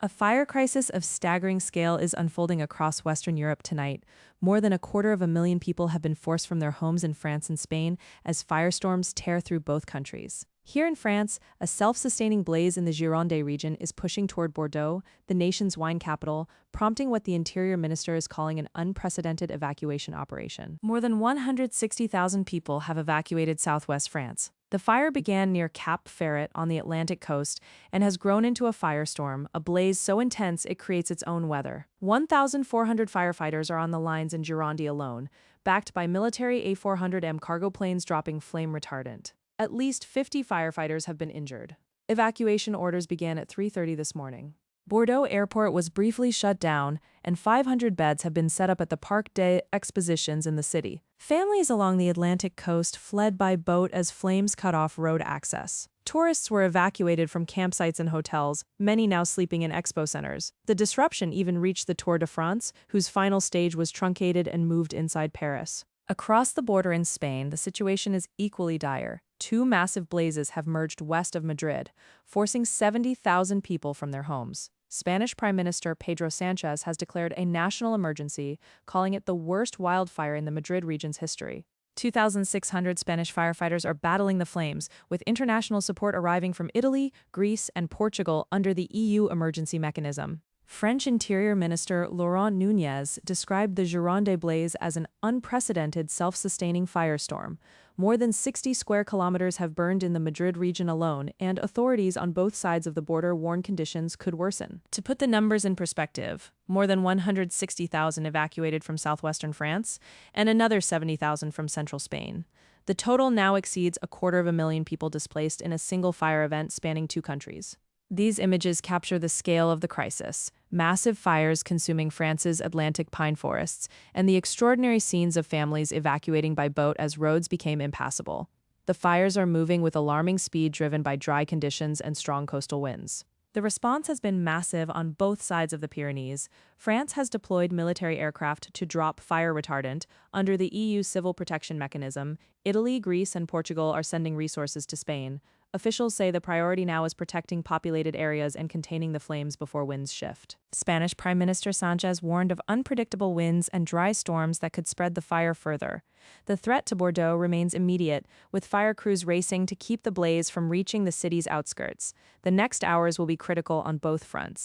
A fire crisis of staggering scale is unfolding across Western Europe tonight. More than 250,000 people have been forced from their homes in France and Spain as firestorms tear through both countries. Here in France, a self-sustaining blaze in the Gironde region is pushing toward Bordeaux, the nation's wine capital, prompting what the Interior Minister is calling an unprecedented evacuation operation. More than 160,000 people have evacuated southwest France. The fire began near Cap Ferret on the Atlantic coast and has grown into a firestorm, a blaze so intense it creates its own weather. 1,400 firefighters are on the lines in Gironde alone, backed by military A400M cargo planes dropping flame retardant. At least 50 firefighters have been injured. Evacuation orders began at 3:30 this morning. Bordeaux Airport was briefly shut down, and 500 beds have been set up at the Parc des Expositions in the city. Families along the Atlantic coast fled by boat as flames cut off road access. Tourists were evacuated from campsites and hotels, many now sleeping in expo centers. The disruption even reached the Tour de France, whose final stage was truncated and moved inside Paris. Across the border in Spain, the situation is equally dire. Two massive blazes have merged west of Madrid, forcing 70,000 people from their homes. Spanish Prime Minister Pedro Sánchez has declared a national emergency, calling it the worst wildfire in the Madrid region's history. 2,600 Spanish firefighters are battling the flames, with international support arriving from Italy, Greece, and Portugal under the EU emergency mechanism. French Interior Minister Laurent Nunez described the Gironde blaze as an unprecedented self-sustaining firestorm. More than 60 square kilometers have burned in the Madrid region alone, and authorities on both sides of the border warn conditions could worsen. To put the numbers in perspective, more than 160,000 evacuated from southwestern France, and another 70,000 from central Spain. The total now exceeds 250,000 people displaced in a single fire event spanning two countries. These images capture the scale of the crisis, massive fires consuming France's Atlantic pine forests, and the extraordinary scenes of families evacuating by boat as roads became impassable. The fires are moving with alarming speed driven by dry conditions and strong coastal winds. The response has been massive on both sides of the Pyrenees. France has deployed military aircraft to drop fire retardant under the EU civil protection mechanism. Italy, Greece, and Portugal are sending resources to Spain. Officials say the priority now is protecting populated areas and containing the flames before winds shift. Spanish Prime Minister Sánchez warned of unpredictable winds and dry storms that could spread the fire further. The threat to Bordeaux remains immediate, with fire crews racing to keep the blaze from reaching the city's outskirts. The next hours will be critical on both fronts.